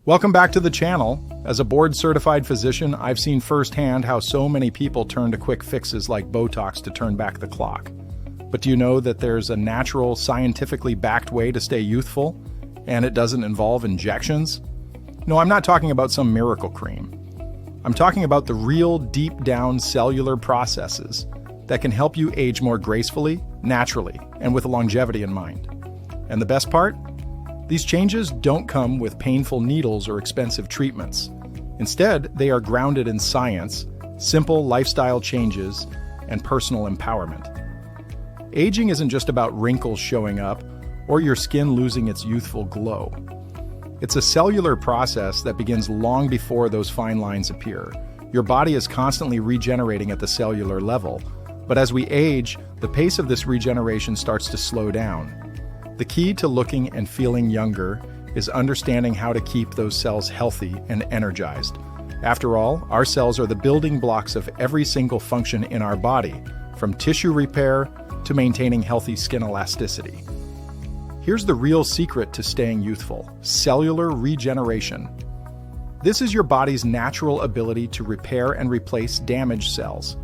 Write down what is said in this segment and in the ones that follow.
Welcome back to the channel. As a board-certified physician, I've seen firsthand how so many people turn to quick fixes like Botox to turn back the clock. But do you know that there's a natural, scientifically backed way to stay youthful, and it doesn't involve injections? No, I'm not talking about some miracle cream. I'm talking about the real, deep-down cellular processes that can help you age more gracefully, naturally, and with longevity in mind. And the best part? These changes don't come with painful needles or expensive treatments. Instead, they are grounded in science, simple lifestyle changes, and personal empowerment. Aging isn't just about wrinkles showing up or your skin losing its youthful glow. It's a cellular process that begins long before those fine lines appear. Your body is constantly regenerating at the cellular level, but as we age, the pace of this regeneration starts to slow down. The key to looking and feeling younger is understanding how to keep those cells healthy and energized. After all, our cells are the building blocks of every single function in our body, from tissue repair to maintaining healthy skin elasticity. Here's the real secret to staying youthful: cellular regeneration. This is your body's natural ability to repair and replace damaged cells.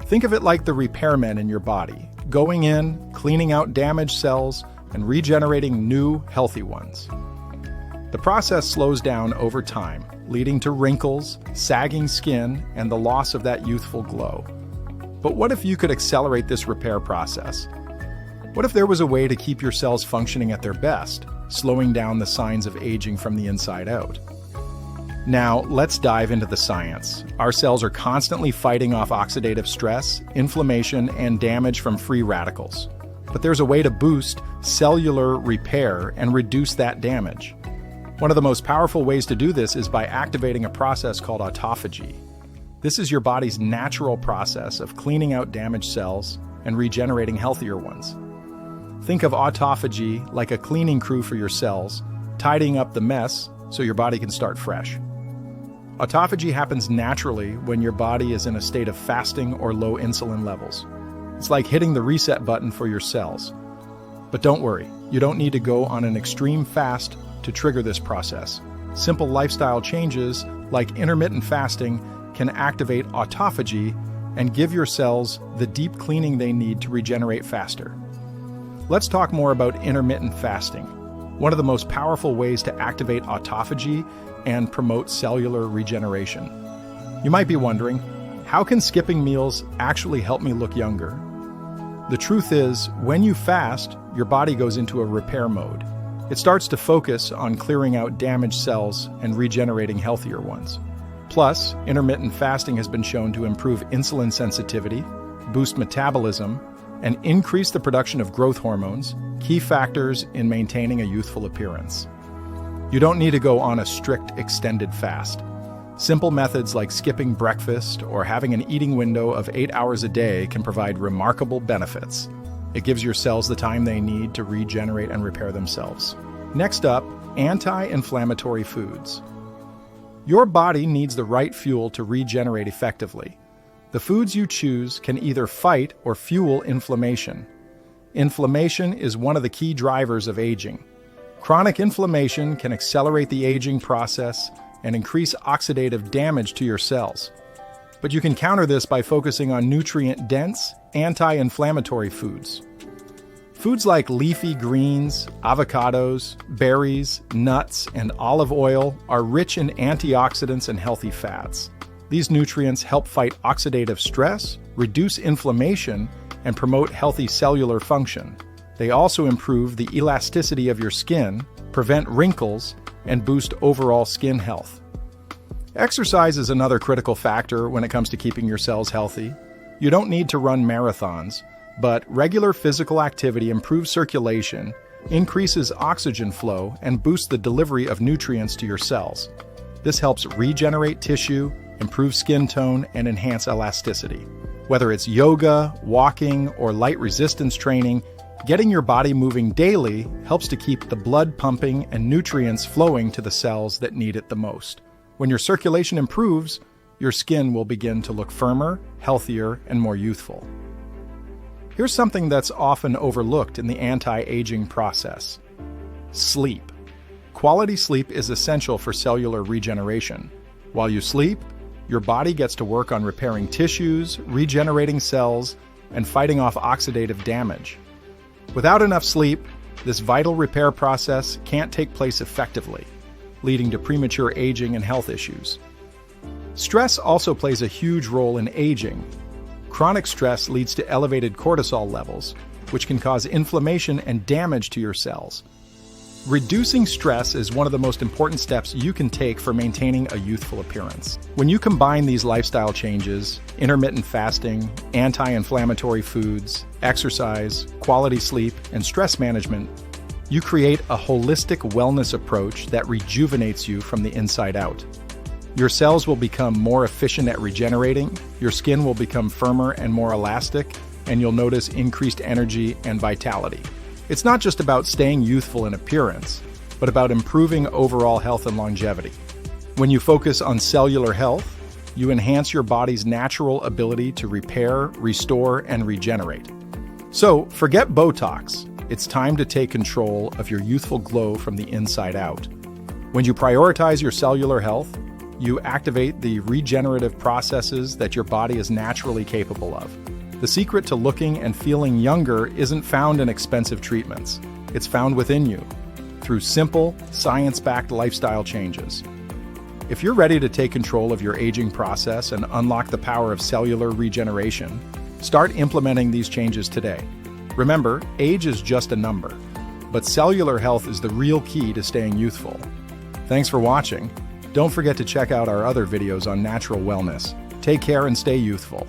Think of it like the repairmen in your body, going in, cleaning out damaged cells, and regenerating new, healthy ones. The process slows down over time, leading to wrinkles, sagging skin, and the loss of that youthful glow. But what if you could accelerate this repair process? What if there was a way to keep your cells functioning at their best, slowing down the signs of aging from the inside out? Now, let's dive into the science. Our cells are constantly fighting off oxidative stress, inflammation, and damage from free radicals. But there's a way to boost cellular repair and reduce that damage. One of the most powerful ways to do this is by activating a process called autophagy. This is your body's natural process of cleaning out damaged cells and regenerating healthier ones. Think of autophagy like a cleaning crew for your cells, tidying up the mess so your body can start fresh. Autophagy happens naturally when your body is in a state of fasting or low insulin levels. It's like hitting the reset button for your cells. But don't worry, you don't need to go on an extreme fast to trigger this process. Simple lifestyle changes like intermittent fasting can activate autophagy and give your cells the deep cleaning they need to regenerate faster. Let's talk more about intermittent fasting, one of the most powerful ways to activate autophagy and promote cellular regeneration. You might be wondering, how can skipping meals actually help me look younger? The truth is, when you fast, your body goes into a repair mode. It starts to focus on clearing out damaged cells and regenerating healthier ones. Plus, intermittent fasting has been shown to improve insulin sensitivity, boost metabolism, and increase the production of growth hormones, key factors in maintaining a youthful appearance. You don't need to go on a strict extended fast. Simple methods like skipping breakfast or having an eating window of 8 hours a day can provide remarkable benefits. It gives your cells the time they need to regenerate and repair themselves. Next up, anti-inflammatory foods. Your body needs the right fuel to regenerate effectively. The foods you choose can either fight or fuel inflammation. Inflammation is one of the key drivers of aging. Chronic inflammation can accelerate the aging process and increase oxidative damage to your cells. But you can counter this by focusing on nutrient-dense, anti-inflammatory foods. Foods like leafy greens, avocados, berries, nuts, and olive oil are rich in antioxidants and healthy fats. These nutrients help fight oxidative stress, reduce inflammation, and promote healthy cellular function. They also improve the elasticity of your skin, prevent wrinkles, and boost overall skin health. Exercise is another critical factor when it comes to keeping your cells healthy. You don't need to run marathons, but regular physical activity improves circulation, increases oxygen flow, and boosts the delivery of nutrients to your cells. This helps regenerate tissue, improve skin tone, and enhance elasticity. Whether it's yoga, walking, or light resistance training, getting your body moving daily helps to keep the blood pumping and nutrients flowing to the cells that need it the most. When your circulation improves, your skin will begin to look firmer, healthier, and more youthful. Here's something that's often overlooked in the anti-aging process: sleep. Quality sleep is essential for cellular regeneration. While you sleep, your body gets to work on repairing tissues, regenerating cells, and fighting off oxidative damage. Without enough sleep, this vital repair process can't take place effectively, leading to premature aging and health issues. Stress also plays a huge role in aging. Chronic stress leads to elevated cortisol levels, which can cause inflammation and damage to your cells. Reducing stress is one of the most important steps you can take for maintaining a youthful appearance. When you combine these lifestyle changes, intermittent fasting, anti-inflammatory foods, exercise, quality sleep, and stress management, you create a holistic wellness approach that rejuvenates you from the inside out. Your cells will become more efficient at regenerating, your skin will become firmer and more elastic, and you'll notice increased energy and vitality. It's not just about staying youthful in appearance, but about improving overall health and longevity. When you focus on cellular health, you enhance your body's natural ability to repair, restore, and regenerate. So, forget Botox. It's time to take control of your youthful glow from the inside out. When you prioritize your cellular health, you activate the regenerative processes that your body is naturally capable of. The secret to looking and feeling younger isn't found in expensive treatments. It's found within you, through simple, science-backed lifestyle changes. If you're ready to take control of your aging process and unlock the power of cellular regeneration, start implementing these changes today. Remember, age is just a number, but cellular health is the real key to staying youthful. Thanks for watching. Don't forget to check out our other videos on natural wellness. Take care and stay youthful.